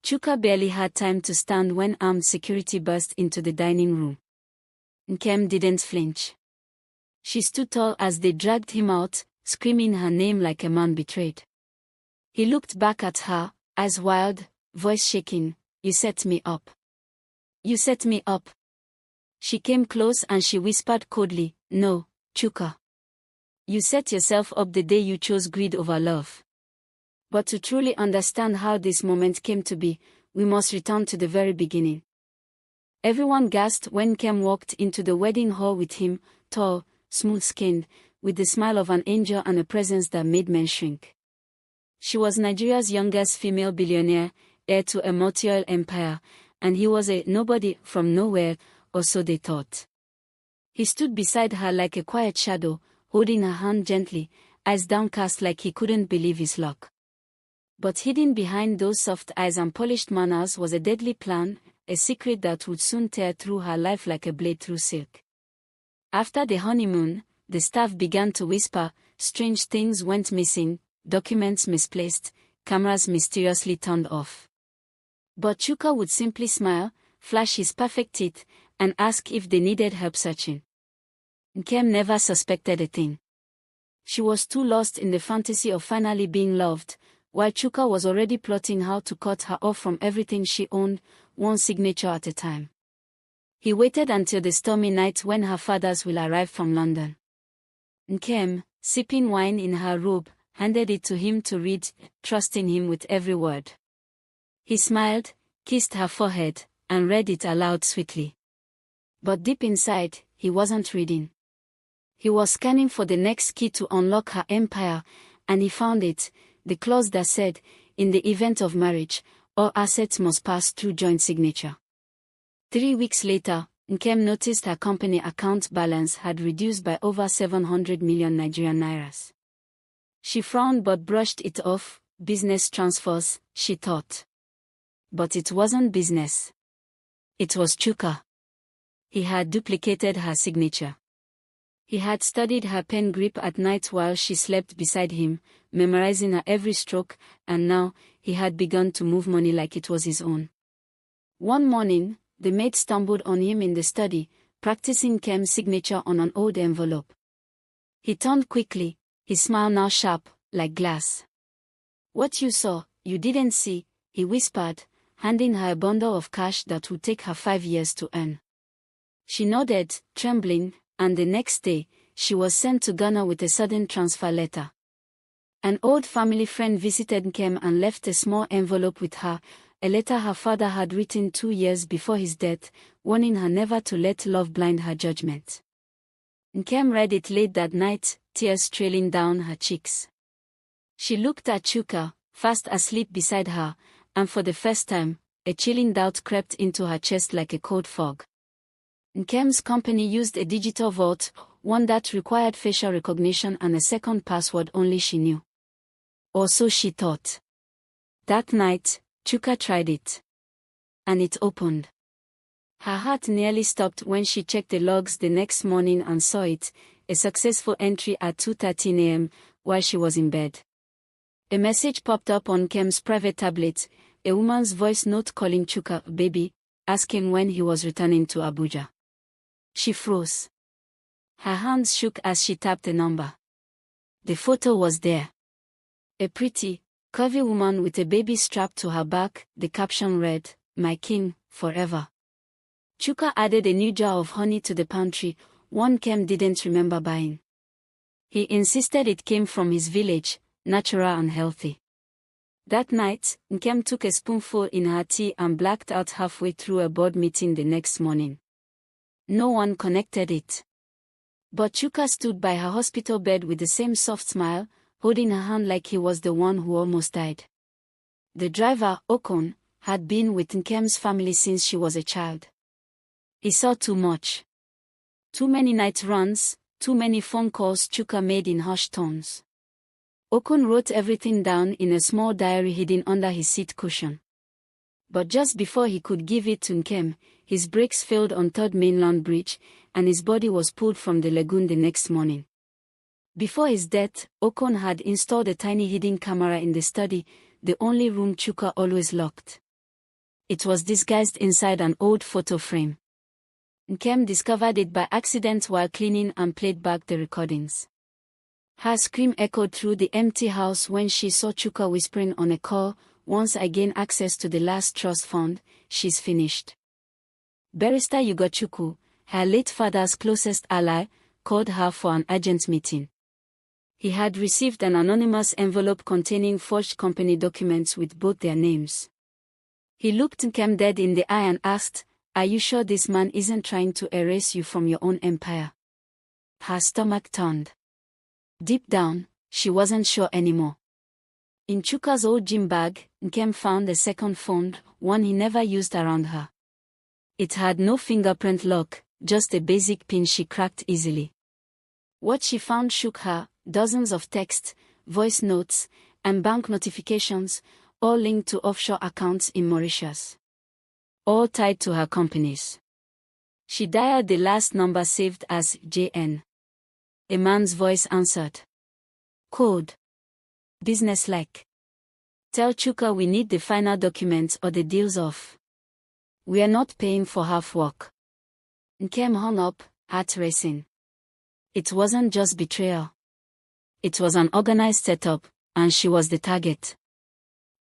Chuka barely had time to stand when armed security burst into the dining room. Nkem didn't flinch. She stood tall as they dragged him out, screaming her name like a man betrayed. He looked back at her, eyes wild, voice shaking. "You set me up. You set me up." She came close and she whispered coldly, "No, Chuka. You set yourself up the day you chose greed over love." But to truly understand how this moment came to be, we must return to the very beginning. Everyone gasped when Nkem walked into the wedding hall with him, tall, smooth-skinned, with the smile of an angel and a presence that made men shrink. She was Nigeria's youngest female billionaire, heir to a multi-oil empire, and he was a nobody from nowhere, or so they thought. He stood beside her like a quiet shadow, holding her hand gently, eyes downcast like he couldn't believe his luck. But hidden behind those soft eyes and polished manners was a deadly plan, a secret that would soon tear through her life like a blade through silk. After the honeymoon, the staff began to whisper, strange things went missing, documents misplaced, cameras mysteriously turned off. But Chuka would simply smile, flash his perfect teeth, and ask if they needed help searching. Nkem never suspected a thing. She was too lost in the fantasy of finally being loved, while Chuka was already plotting how to cut her off from everything she owned, one signature at a time. He waited until the stormy night when her fathers will arrive from London. Nkem, sipping wine in her robe, handed it to him to read, trusting him with every word. He smiled, kissed her forehead, and read it aloud sweetly. But deep inside, he wasn't reading. He was scanning for the next key to unlock her empire, and he found it, the clause that said, in the event of marriage, all assets must pass through joint signature. 3 weeks later, Nkem noticed her company account balance had reduced by over 700 million Nigerian nairas. She frowned but brushed it off. Business transfers, she thought. But it wasn't business. It was Chuka. He had duplicated her signature. He had studied her pen grip at night while she slept beside him, memorizing her every stroke, and now, he had begun to move money like it was his own. One morning, the maid stumbled on him in the study, practicing Nkem's signature on an old envelope. He turned quickly, his smile now sharp, like glass. "What you saw, you didn't see," he whispered, handing her a bundle of cash that would take her 5 years to earn. She nodded, trembling, and the next day, she was sent to Ghana with a sudden transfer letter. An old family friend visited Nkem and left a small envelope with her, a letter her father had written 2 years before his death, warning her never to let love blind her judgment. Nkem read it late that night, tears trailing down her cheeks. She looked at Chuka, fast asleep beside her, and for the first time, a chilling doubt crept into her chest like a cold fog. Nkem's company used a digital vault, one that required facial recognition and a second password only she knew. Or so she thought. That night, Chuka tried it. And it opened. Her heart nearly stopped when she checked the logs the next morning and saw it, a successful entry at 2:13 a.m. while she was in bed. A message popped up on Nkem's private tablet, a woman's voice note calling Chuka baby, asking when he was returning to Abuja. She froze. Her hands shook as she tapped the number. The photo was there. A pretty, curvy woman with a baby strapped to her back, the caption read, "My king, forever." Chuka added a new jar of honey to the pantry, one Nkem didn't remember buying. He insisted it came from his village, natural and healthy. That night, Nkem took a spoonful in her tea and blacked out halfway through a board meeting the next morning. No one connected it. But Chuka stood by her hospital bed with the same soft smile, holding her hand like he was the one who almost died. The driver, Okon, had been with Nkem's family since she was a child. He saw too much. Too many night runs, too many phone calls Chuka made in hushed tones. Okon wrote everything down in a small diary hidden under his seat cushion. But just before he could give it to Nkem, his brakes failed on 3rd Mainland Bridge, and his body was pulled from the lagoon the next morning. Before his death, Okon had installed a tiny hidden camera in the study, the only room Chuka always locked. It was disguised inside an old photo frame. Nkem discovered it by accident while cleaning and played back the recordings. Her scream echoed through the empty house when she saw Chuka whispering on a call, "Once I gain access to the last trust fund, she's finished." Barrister Ugochukwu, her late father's closest ally, called her for an urgent meeting. He had received an anonymous envelope containing forged company documents with both their names. He looked Nkem dead in the eye and asked, "Are you sure this man isn't trying to erase you from your own empire?" Her stomach turned. Deep down, she wasn't sure anymore. In Chuka's old gym bag, Nkem found a second phone, one he never used around her. It had no fingerprint lock, just a basic pin she cracked easily. What she found shook her: dozens of texts, voice notes, and bank notifications, all linked to offshore accounts in Mauritius. All tied to her companies. She dialed the last number saved as JN. A man's voice answered. "Code. Business-like. Tell Chuka we need the final documents or the deal's off. We are not paying for half work." Nkem hung up, heart racing. It wasn't just betrayal. It was an organized setup, and she was the target.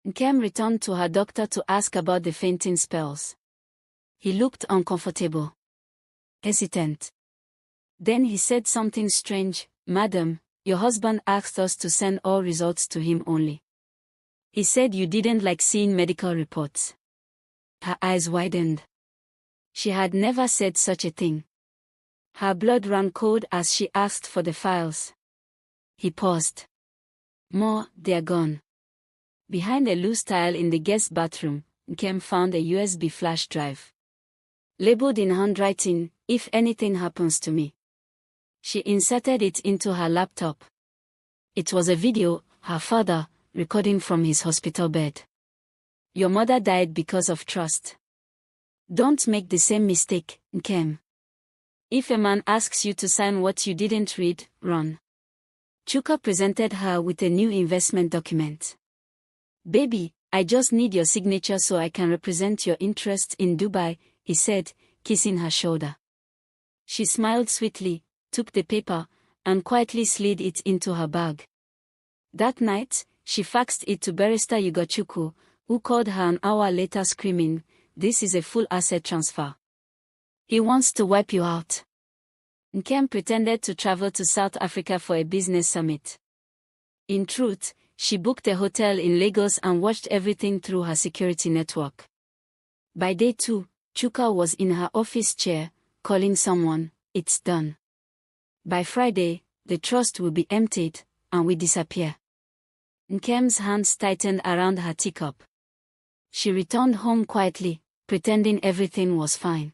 Nkem returned to her doctor to ask about the fainting spells. He looked uncomfortable. Hesitant. Then he said something strange. "Madam, your husband asked us to send all results to him only. He said you didn't like seeing medical reports." Her eyes widened. She had never said such a thing. Her blood ran cold as she asked for the files. He paused. "More, they're gone." Behind a loose tile in the guest bathroom, Nkem found a USB flash drive. Labeled in handwriting, "If anything happens to me." She inserted it into her laptop. It was a video, her father, recording from his hospital bed. "Your mother died because of trust. Don't make the same mistake, Nkem. If a man asks you to sign what you didn't read, run." Chuka presented her with a new investment document. "Baby, I just need your signature so I can represent your interests in Dubai," he said, kissing her shoulder. She smiled sweetly, took the paper, and quietly slid it into her bag. That night, she faxed it to Barrister Ugochukwu, who called her an hour later screaming, "This is a full asset transfer. He wants to wipe you out." Nkem pretended to travel to South Africa for a business summit. In truth, she booked a hotel in Lagos and watched everything through her security network. By day 2, Chuka was in her office chair, calling someone. "It's done. By Friday, the trust will be emptied, and we disappear." Nkem's hands tightened around her teacup. She returned home quietly, pretending everything was fine.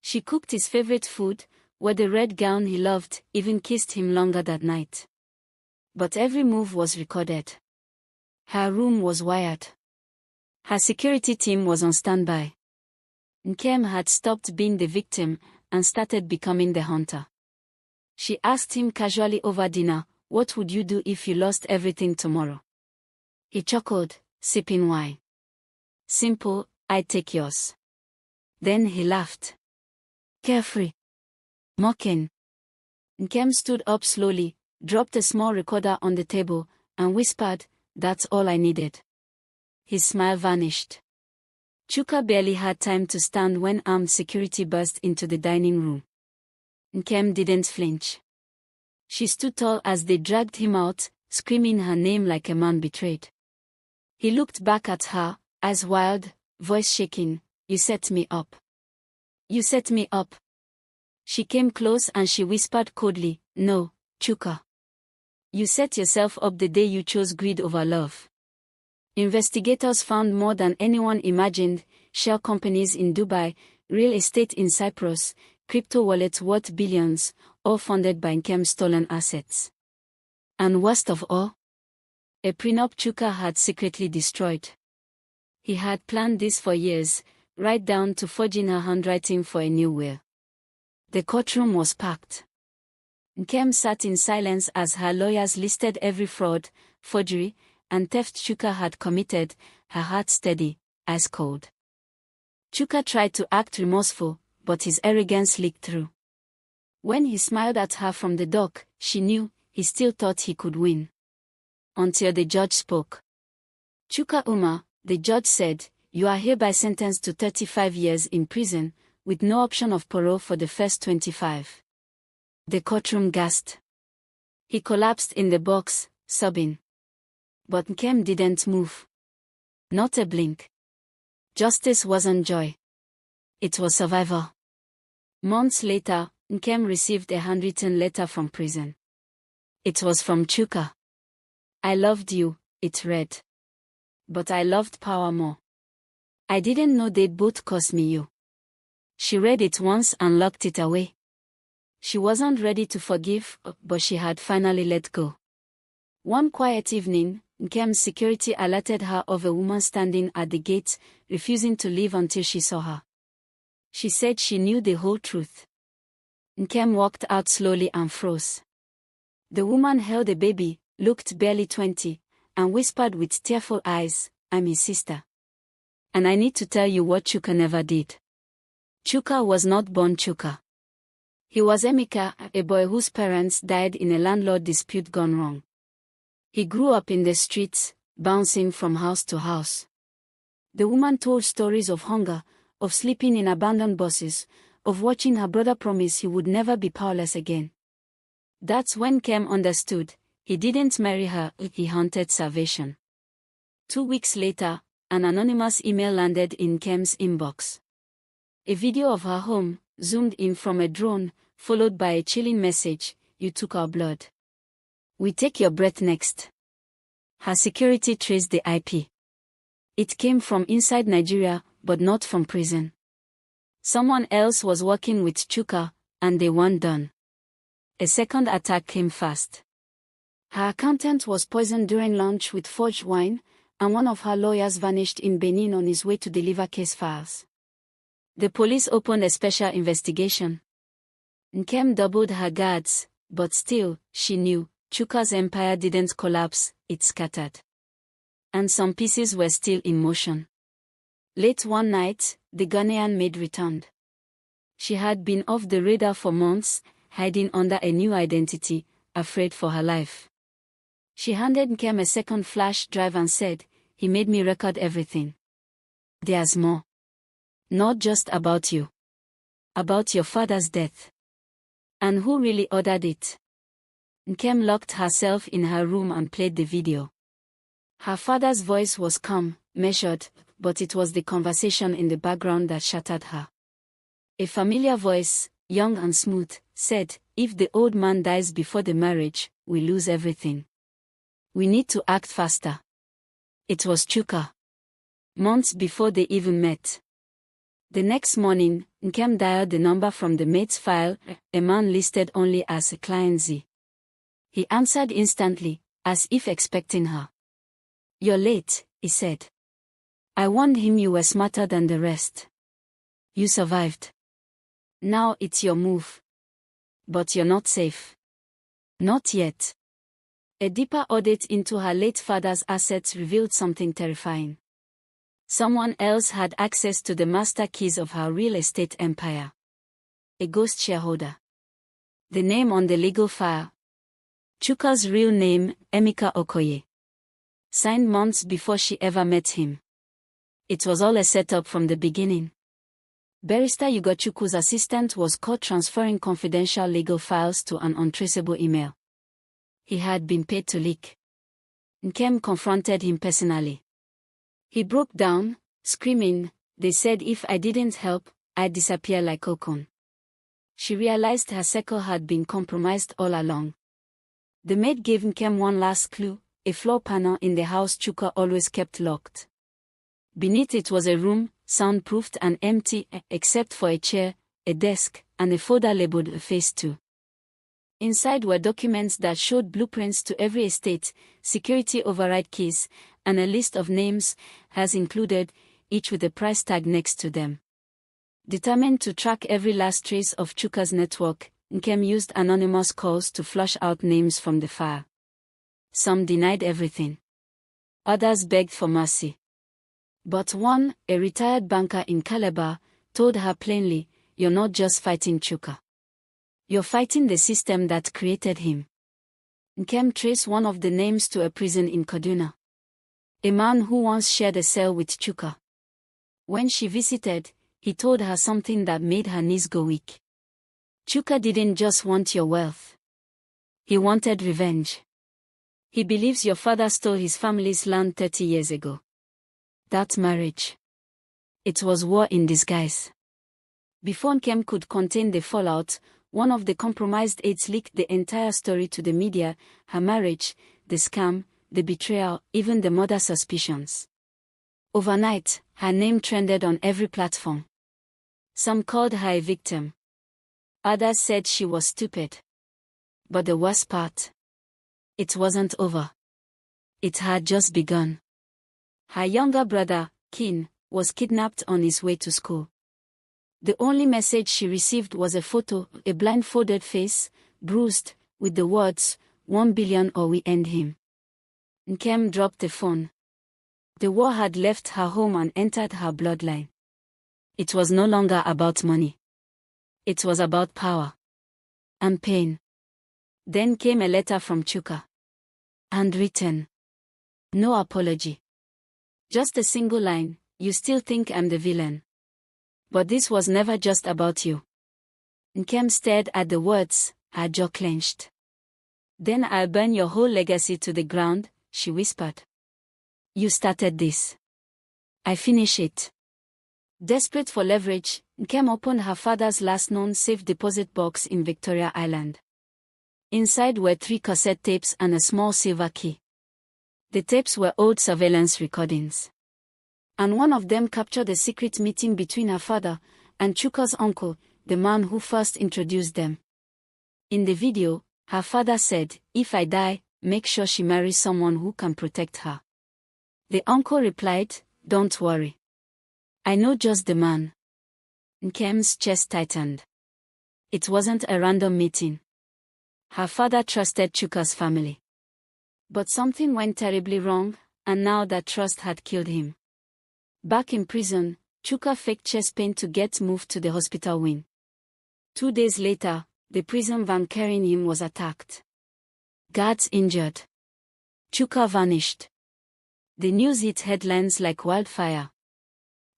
She cooked his favorite food, wore the red gown he loved, even kissed him longer that night. But every move was recorded. Her room was wired. Her security team was on standby. Nkem had stopped being the victim and started becoming the hunter. She asked him casually over dinner, "What would you do if you lost everything tomorrow?" He chuckled, sipping wine. "Simple, I'd take yours." Then he laughed. Carefree. Mocking. Nkem stood up slowly, dropped a small recorder on the table, and whispered, "That's all I needed." His smile vanished. Chuka barely had time to stand when armed security burst into the dining room. Nkem didn't flinch. She stood tall as they dragged him out, screaming her name like a man betrayed. He looked back at her, eyes wild, voice shaking. "You set me up. You set me up." She came close and she whispered coldly, "No, Chuka. You set yourself up the day you chose greed over love." Investigators found more than anyone imagined: shell companies in Dubai, real estate in Cyprus, crypto wallets worth billions, all funded by Nkem's stolen assets. And worst of all, a prenup Chuka had secretly destroyed. He had planned this for years, right down to forging her handwriting for a new will. The courtroom was packed. Nkem sat in silence as her lawyers listed every fraud, forgery, and theft Chuka had committed, her heart steady, ice cold. Chuka tried to act remorseful, but his arrogance leaked through. When he smiled at her from the dock, she knew he still thought he could win. Until the judge spoke. Chuka Umar, the judge said, "You are hereby sentenced to 35 years in prison, with no option of parole for the first 25. The courtroom gasped. He collapsed in the box, sobbing. But Nkem didn't move. Not a blink. Justice wasn't joy. It was survival. Months later, Nkem received a handwritten letter from prison. It was from Chuka. "I loved you," it read. "But I loved power more. I didn't know they'd both cost me you." She read it once and locked it away. She wasn't ready to forgive, but she had finally let go. One quiet evening, Nkem's security alerted her of a woman standing at the gate, refusing to leave until she saw her. She said she knew the whole truth. Nkem walked out slowly and froze. The woman held a baby, looked barely 20, and whispered with tearful eyes, "I'm his sister. And I need to tell you what Chuka never did." Chuka was not born Chuka. He was Emeka, a boy whose parents died in a landlord dispute gone wrong. He grew up in the streets, bouncing from house to house. The woman told stories of hunger, of sleeping in abandoned buses, of watching her brother promise he would never be powerless again. That's when Kem understood. He didn't marry her, he hunted salvation. 2 weeks later, an anonymous email landed in Kem's inbox. A video of her home, zoomed in from a drone, followed by a chilling message, "You took our blood. We take your breath next." Her security traced the IP. It came from inside Nigeria, but not from prison. Someone else was working with Chuka, and they weren't done. A second attack came fast. Her accountant was poisoned during lunch with forged wine, and one of her lawyers vanished in Benin on his way to deliver case files. The police opened a special investigation. Nkem doubled her guards, but still, she knew, Chuka's empire didn't collapse, it scattered. And some pieces were still in motion. Late one night, the Ghanaian maid returned. She had been off the radar for months, hiding under a new identity, afraid for her life. She handed Nkem a second flash drive and said, "He made me record everything. There's more. Not just about you. About your father's death. And who really ordered it?" Nkem locked herself in her room and played the video. Her father's voice was calm, measured, but it was the conversation in the background that shattered her. A familiar voice, young and smooth, said, "If the old man dies before the marriage, we lose everything. We need to act faster." It was Chuka. Months before they even met. The next morning, Nkem dialed the number from the maid's file, a man listed only as a client Z. He answered instantly, as if expecting her. "You're late," he said. "I warned him you were smarter than the rest. You survived. Now it's your move. But you're not safe. Not yet." A deeper audit into her late father's assets revealed something terrifying. Someone else had access to the master keys of her real estate empire. A ghost shareholder. The name on the legal file. Chuka's real name, Emeka Okoye. Signed months before she ever met him. It was all a setup from the beginning. Barrister Ugochukwu's assistant was caught transferring confidential legal files to an untraceable email. He had been paid to leak. Nkem confronted him personally. He broke down, screaming, "They said if I didn't help, I'd disappear like Okon." She realized her circle had been compromised all along. The maid gave Nkem one last clue, a floor panel in the house Chuka always kept locked. Beneath it was a room, soundproofed and empty, except for a chair, a desk, and a folder labeled Phase 2. Inside were documents that showed blueprints to every estate, security override keys, and a list of names, hers included, each with a price tag next to them. Determined to track every last trace of Chuka's network, Nkem used anonymous calls to flush out names from the file. Some denied everything. Others begged for mercy. But one, a retired banker in Calabar, told her plainly, "You're not just fighting Chuka. You're fighting the system that created him." Nkem traced one of the names to a prison in Kaduna. A man who once shared a cell with Chuka. When she visited, he told her something that made her knees go weak. "Chuka didn't just want your wealth. He wanted revenge. He believes your father stole his family's land 30 years ago. That marriage. It was war in disguise." Before Nkem could contain the fallout, one of the compromised aides leaked the entire story to the media: her marriage, the scam, the betrayal, even the murder suspicions. Overnight, her name trended on every platform. Some called her a victim. Others said she was stupid. But the worst part? It wasn't over. It had just begun. Her younger brother, Kin, was kidnapped on his way to school. The only message she received was a photo, a blindfolded face, bruised, with the words, "1 billion or we end him." Nkem dropped the phone. The war had left her home and entered her bloodline. It was no longer about money. It was about power. And pain. Then came a letter from Chuka. Handwritten. No apology. Just a single line: "You still think I'm the villain. But this was never just about you." Nkem stared at the words, her jaw clenched. "Then I'll burn your whole legacy to the ground," she whispered. "You started this. I finish it." Desperate for leverage, Nkem opened her father's last known safe deposit box in Victoria Island. Inside were 3 cassette tapes and a small silver key. The tapes were old surveillance recordings. And one of them captured a secret meeting between her father and Chuka's uncle, the man who first introduced them. In the video, her father said, "If I die, make sure she marries someone who can protect her." The uncle replied, "Don't worry. I know just the man." Nkem's chest tightened. It wasn't a random meeting. Her father trusted Chuka's family. But something went terribly wrong, and now that trust had killed him. Back in prison, Chuka faked chest pain to get moved to the hospital wing. 2 days later, the prison van carrying him was attacked. Guards injured. Chuka vanished. The news hit headlines like wildfire.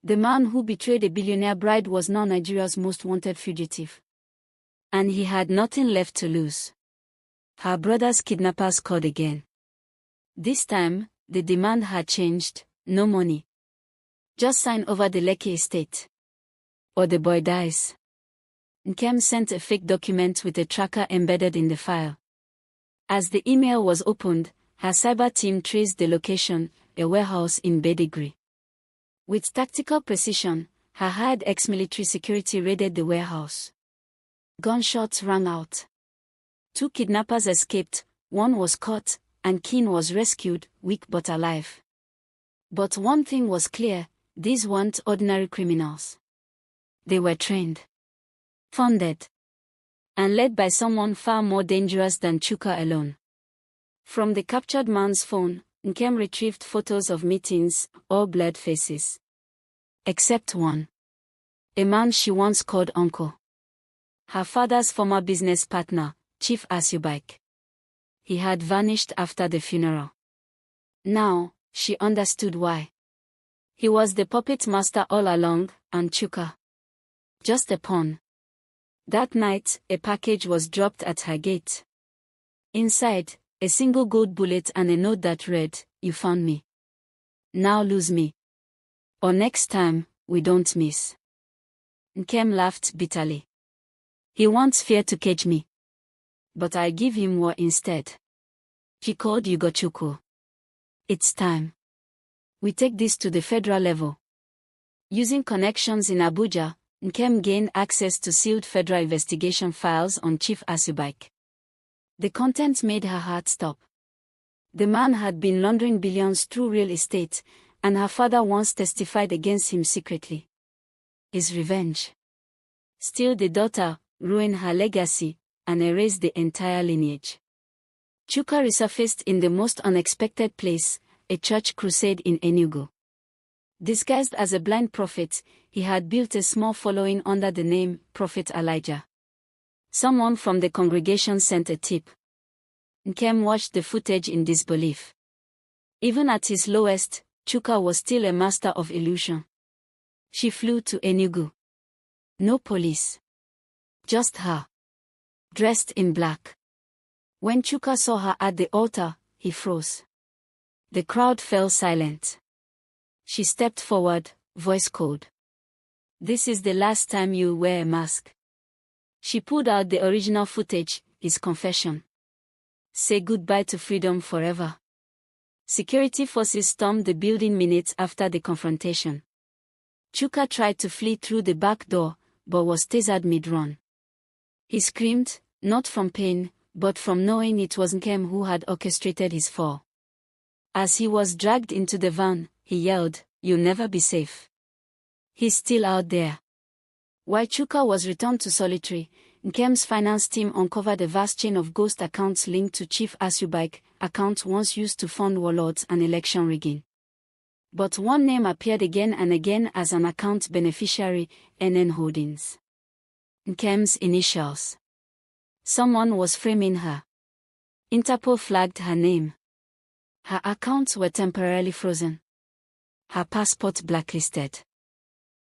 The man who betrayed a billionaire bride was now Nigeria's most wanted fugitive. And he had nothing left to lose. Her brother's kidnappers called again. This time, the demand had changed: no money. Just sign over the Lekki estate. Or the boy dies. Nkem sent a fake document with a tracker embedded in the file. As the email was opened, her cyber team traced the location, a warehouse in Badagry. With tactical precision, her hired ex-military security raided the warehouse. Gunshots rang out. 2 kidnappers escaped, one was caught, and Keen was rescued, weak but alive. But one thing was clear: these weren't ordinary criminals. They were trained, funded, and led by someone far more dangerous than Chuka alone. From the captured man's phone, Nkem retrieved photos of meetings, all blurred faces. Except one. A man she once called uncle. Her father's former business partner, Chief Asubike. He had vanished after the funeral. Now, she understood why. He was the puppet master all along, and Chuka. Just a pawn. That night, a package was dropped at her gate. Inside, a single gold bullet and a note that read, "You found me. Now lose me. Or next time, we don't miss." Nkem laughed bitterly. "He wants fear to cage me. But I give him war instead." She called Ugochukwu. "It's time. We take this to the federal level." Using connections in Abuja, Nkem gained access to sealed federal investigation files on Chief Asubike. The contents made her heart stop. The man had been laundering billions through real estate, and her father once testified against him secretly. His revenge. Steal the daughter, ruin her legacy, and erase the entire lineage. Chuka resurfaced in the most unexpected place, a church crusade in Enugu. Disguised as a blind prophet, he had built a small following under the name Prophet Elijah. Someone from the congregation sent a tip. Nkem watched the footage in disbelief. Even at his lowest, Chuka was still a master of illusion. She flew to Enugu. No police. Just her. Dressed in black. When Chuka saw her at the altar, he froze. The crowd fell silent. She stepped forward, voice cold. "This is the last time you wear a mask." She pulled out the original footage, his confession. "Say goodbye to freedom forever." Security forces stormed the building minutes after the confrontation. Chuka tried to flee through the back door, but was tasered mid-run. He screamed, not from pain, but from knowing it was Nkem who had orchestrated his fall. As he was dragged into the van, he yelled, "You'll never be safe. He's still out there." While Chuka was returned to solitary, Nkem's finance team uncovered a vast chain of ghost accounts linked to Chief Asubike, accounts once used to fund warlords and election rigging. But one name appeared again and again as an account beneficiary, NN Holdings. Nkem's initials. Someone was framing her. Interpol flagged her name. Her accounts were temporarily frozen. Her passport blacklisted.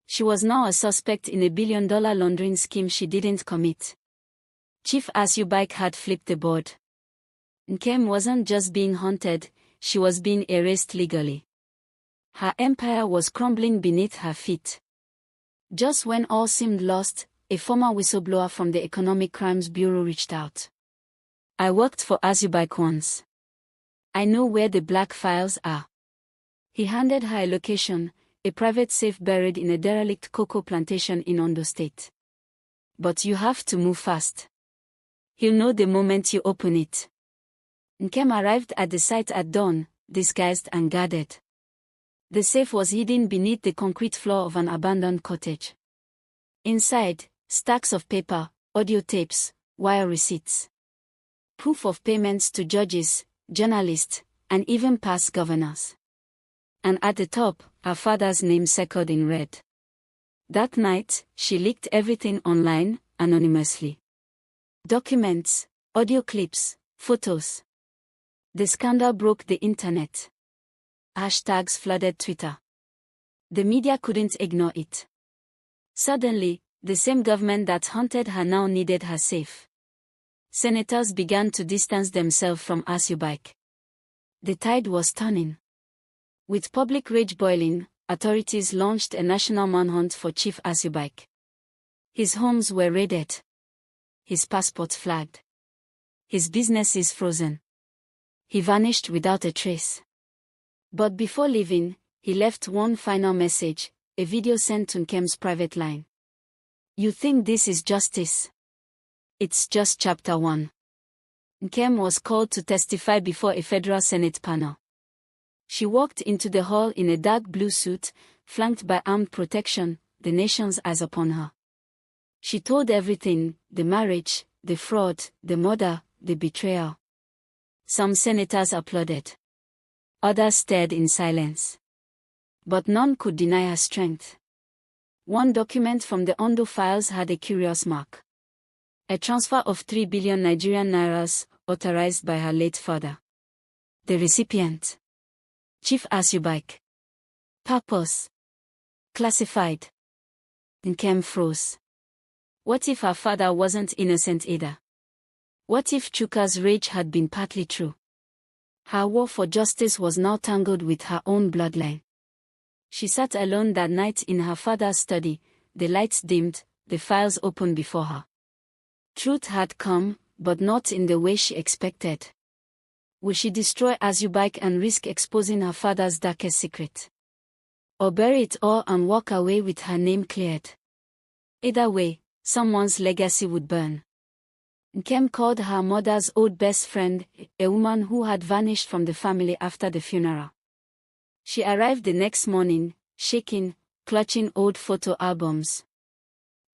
She was now a suspect in a billion-dollar laundering scheme she didn't commit. Chief Asubike had flipped the board. Nkem wasn't just being haunted, she was being erased legally. Her empire was crumbling beneath her feet. Just when all seemed lost, a former whistleblower from the Economic Crimes Bureau reached out. "I worked for Asubike once. I know where the black files are." He handed her a location, a private safe buried in a derelict cocoa plantation in Ondo State. "But you have to move fast. He'll know the moment you open it." Nkem arrived at the site at dawn, disguised and guarded. The safe was hidden beneath the concrete floor of an abandoned cottage. Inside, stacks of paper, audio tapes, wire receipts. Proof of payments to judges, journalists, and even past governors. And at the top, her father's name circled in red. That night, she leaked everything online, anonymously. Documents, audio clips, photos. The scandal broke the internet. Hashtags flooded Twitter. The media couldn't ignore it. Suddenly, the same government that haunted her now needed her safe. Senators began to distance themselves from Asubike. The tide was turning. With public rage boiling, authorities launched a national manhunt for Chief Asubike. His homes were raided. His passports flagged. His businesses frozen. He vanished without a trace. But before leaving, he left one final message, a video sent to Nkem's private line. "You think this is justice? It's just chapter 1. Nkem was called to testify before a federal Senate panel. She walked into the hall in a dark blue suit, flanked by armed protection, the nation's eyes upon her. She told everything, the marriage, the fraud, the murder, the betrayal. Some senators applauded. Others stared in silence. But none could deny her strength. One document from the Ondo files had a curious mark. A transfer of 3 billion Nigerian nairas, authorized by her late father. The recipient: Chief Asubike. Purpose: classified. Nkem froze. What if her father wasn't innocent either? What if Chuka's rage had been partly true? Her war for justice was now tangled with her own bloodline. She sat alone that night in her father's study, the lights dimmed, the files open before her. Truth had come, but not in the way she expected. Would she destroy Asubike and risk exposing her father's darkest secret? Or bury it all and walk away with her name cleared? Either way, someone's legacy would burn. Nkem called her mother's old best friend, a woman who had vanished from the family after the funeral. She arrived the next morning, shaking, clutching old photo albums.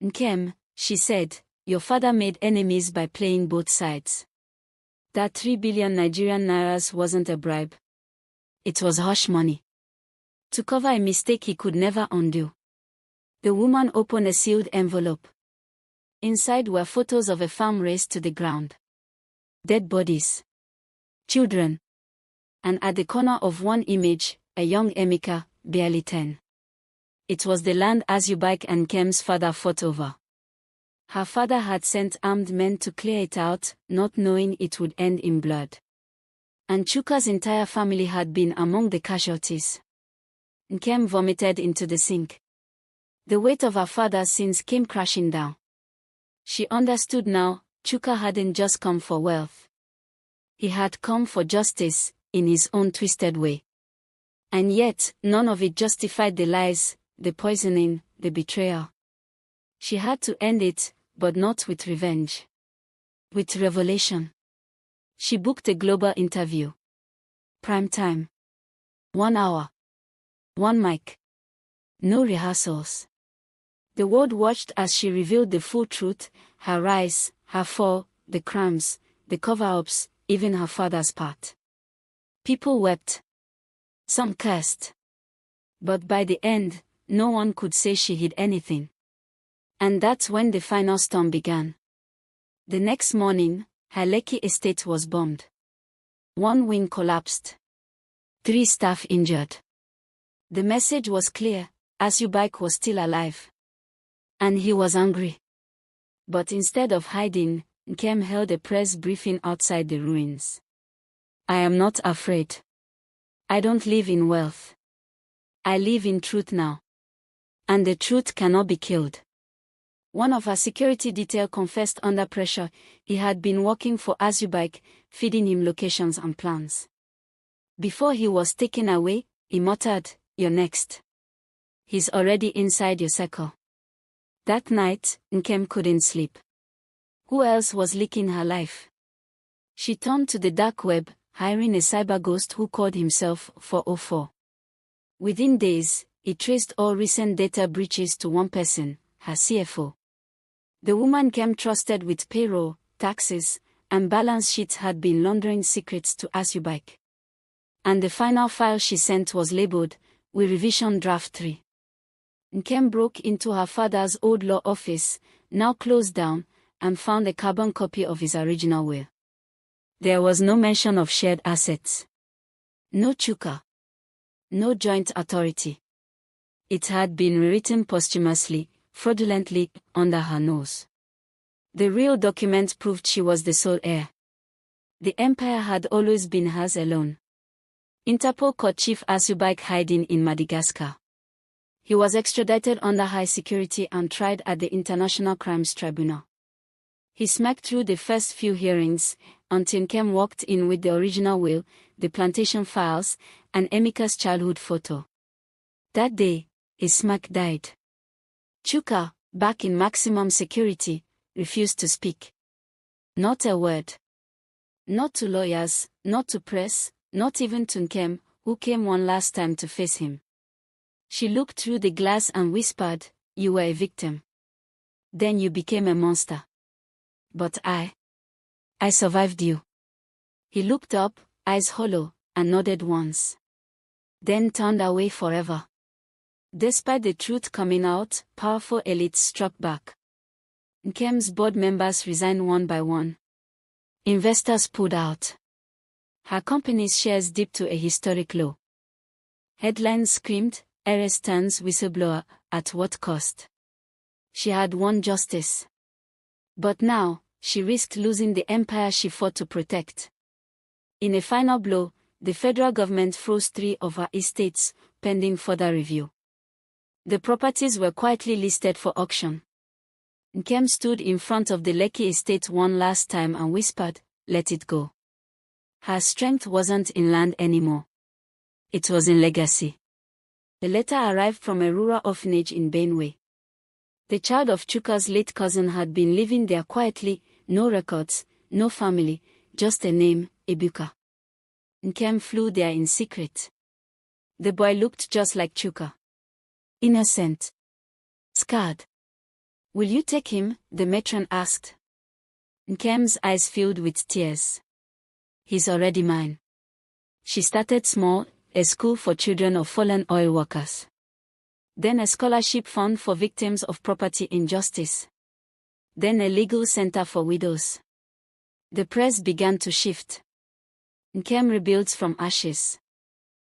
"Nkem," she said, "your father made enemies by playing both sides. That 3 billion Nigerian nairas wasn't a bribe. It was hush money. To cover a mistake he could never undo. The woman opened a sealed envelope. Inside were photos of a farm razed to the ground. Dead bodies. Children. And at the corner of one image, a young Emeka, barely 10. It was the land Azubike and Kem's father fought over. Her father had sent armed men to clear it out, not knowing it would end in blood. And Chuka's entire family had been among the casualties. Nkem vomited into the sink. The weight of her father's sins came crashing down. She understood now, Chuka hadn't just come for wealth. He had come for justice, in his own twisted way. And yet, none of it justified the lies, the poisoning, the betrayal. She had to end it, but not with revenge. With revelation. She booked a global interview. Prime time. 1 hour. 1 mic. No rehearsals. The world watched as she revealed the full truth, her rise, her fall, the crimes, the cover-ups, even her father's part. People wept. Some cursed. But by the end, no one could say she hid anything. And that's when the final storm began. The next morning, her Lekki estate was bombed. 1 wing collapsed. 3 staff injured. The message was clear, Azubike was still alive. And he was angry. But instead of hiding, Nkem held a press briefing outside the ruins. I am not afraid. I don't live in wealth. I live in truth now. And the truth cannot be killed. One of her security detail confessed under pressure he had been working for Azubike, feeding him locations and plans. Before he was taken away, he muttered, "You're next. He's already inside your circle." That night, Nkem couldn't sleep. Who else was leaking her life? She turned to the dark web, hiring a cyber ghost who called himself 404. Within days, he traced all recent data breaches to one person, her CFO. The woman Nkem trusted with payroll, taxes, and balance sheets had been laundering secrets to Azubike. And the final file she sent was labeled, "We revision draft 3. Nkem broke into her father's old law office, now closed down, and found a carbon copy of his original will. There was no mention of shared assets. No Chuka. No joint authority. It had been rewritten posthumously, fraudulently, under her nose. The real document proved she was the sole heir. The empire had always been hers alone. Interpol caught Chief Azubike hiding in Madagascar. He was extradited under high security and tried at the International Crimes Tribunal. He smacked through the first few hearings, until Nkem walked in with the original will, the plantation files, and Emeka's childhood photo. That day, his smack died. Chuka, back in maximum security, refused to speak. Not a word. Not to lawyers, not to press, not even to Nkem, who came one last time to face him. She looked through the glass and whispered, "You were a victim. Then you became a monster. But I survived you." He looked up, eyes hollow, and nodded once. Then turned away forever. Despite the truth coming out, powerful elites struck back. Nkem's board members resigned one by one. Investors pulled out. Her company's shares dipped to a historic low. Headlines screamed, "Heiress turns whistleblower, at what cost?" She had won justice. But now, she risked losing the empire she fought to protect. In a final blow, the federal government froze 3 of her estates, pending further review. The properties were quietly listed for auction. Nkem stood in front of the Lekki estate one last time and whispered, "Let it go." Her strength wasn't in land anymore. It was in legacy. The letter arrived from a rural orphanage in Benue. The child of Chuka's late cousin had been living there quietly, no records, no family, just a name, Ebuka. Nkem flew there in secret. The boy looked just like Chuka. Innocent. Scarred. "Will you take him?" the matron asked. Nkem's eyes filled with tears. "He's already mine." She started small, a school for children of fallen oil workers. Then a scholarship fund for victims of property injustice. Then a legal center for widows. The press began to shift. Nkem rebuilds from ashes.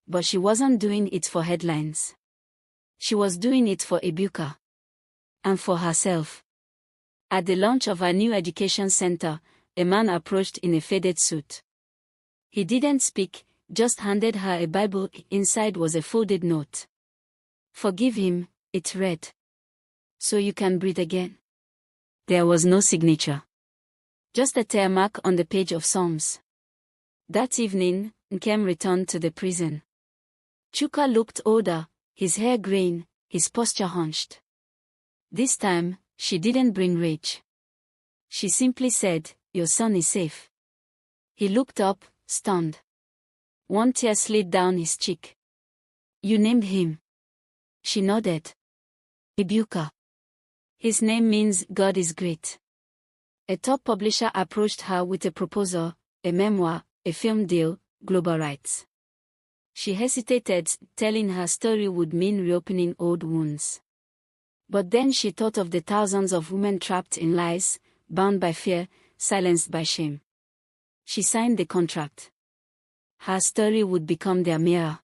But she wasn't doing it for headlines. She was doing it for Ebuka. And for herself. At the launch of her new education center, a man approached in a faded suit. He didn't speak, just handed her a Bible. Inside was a folded note. "Forgive him," it read. "So you can breathe again." There was no signature. Just a tear mark on the page of Psalms. That evening, Nkem returned to the prison. Chuka looked older, his hair graying, his posture hunched. This time, she didn't bring rage. She simply said, "Your son is safe." He looked up, stunned. One tear slid down his cheek. "You named him?" She nodded. "Ebuka. His name means God is great." A top publisher approached her with a proposal, a memoir, a film deal, global rights. She hesitated, telling her story would mean reopening old wounds. But then she thought of the thousands of women trapped in lies, bound by fear, silenced by shame. She signed the contract. Her story would become their mirror.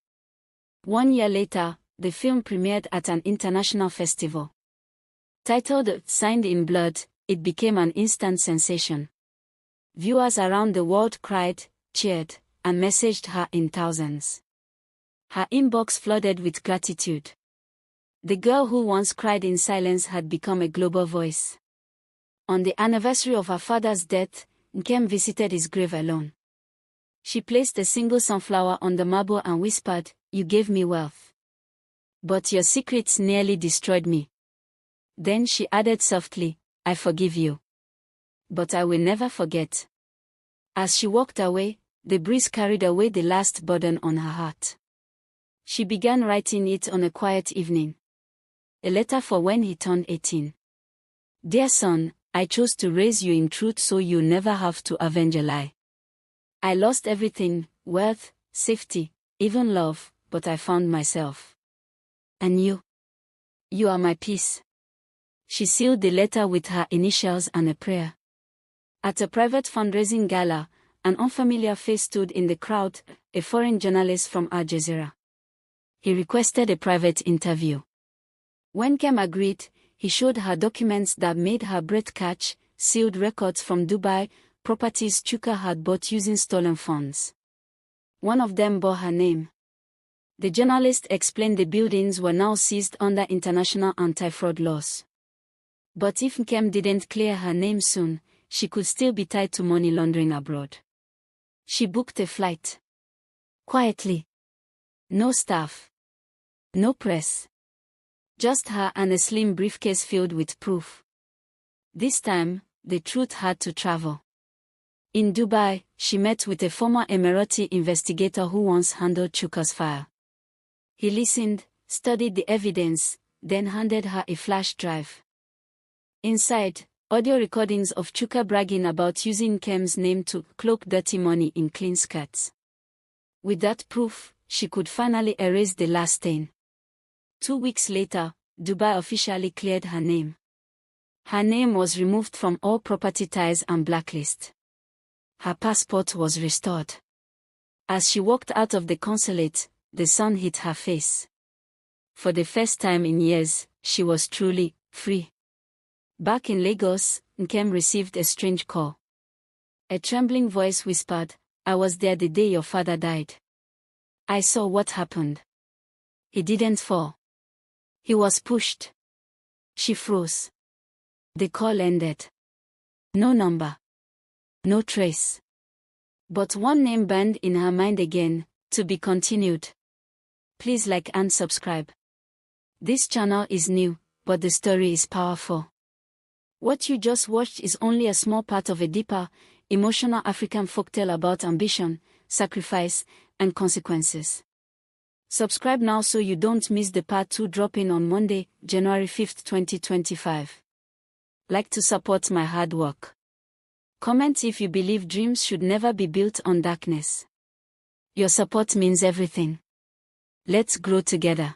1 year later, the film premiered at an international festival. Titled "Signed in Blood," it became an instant sensation. Viewers around the world cried, cheered, and messaged her in thousands. Her inbox flooded with gratitude. The girl who once cried in silence had become a global voice. On the anniversary of her father's death, Nkem visited his grave alone. She placed a single sunflower on the marble and whispered, "You gave me wealth. But your secrets nearly destroyed me." Then she added softly, "I forgive you. But I will never forget." As she walked away, the breeze carried away the last burden on her heart. She began writing it on a quiet evening. A letter for when he turned 18. "Dear son, I chose to raise you in truth so you never have to avenge a lie. I lost everything, wealth, safety, even love, but I found myself. And you? You are my peace." She sealed the letter with her initials and a prayer. At a private fundraising gala, an unfamiliar face stood in the crowd, a foreign journalist from Al Jazeera. He requested a private interview. When Nkem agreed, he showed her documents that made her breath catch, sealed records from Dubai, properties Chuka had bought using stolen funds. One of them bore her name. The journalist explained the buildings were now seized under international anti-fraud laws. But if Nkem didn't clear her name soon, she could still be tied to money laundering abroad. She booked a flight. Quietly. No staff. No press. Just her and a slim briefcase filled with proof. This time, the truth had to travel. In Dubai, she met with a former Emirati investigator who once handled Chuka's file. He listened, studied the evidence, then handed her a flash drive. Inside, audio recordings of Chuka bragging about using Nkem's name to cloak dirty money in clean skirts. With that proof, she could finally erase the last stain. 2 weeks later, Dubai officially cleared her name. Her name was removed from all property ties and blacklist. Her passport was restored. As she walked out of the consulate, the sun hit her face. For the first time in years, she was truly free. Back in Lagos, Nkem received a strange call. A trembling voice whispered, "I was there the day your father died. I saw what happened. He didn't fall. He was pushed." She froze. The call ended. No number. No trace. But one name burned in her mind again, to be continued. Please like and subscribe. This channel is new, but the story is powerful. What you just watched is only a small part of a deeper, emotional African folktale about ambition, sacrifice, and consequences. Subscribe now so you don't miss the part 2 dropping on Monday, January 5th, 2025. Like to support my hard work. Comment if you believe dreams should never be built on darkness. Your support means everything. Let's grow together.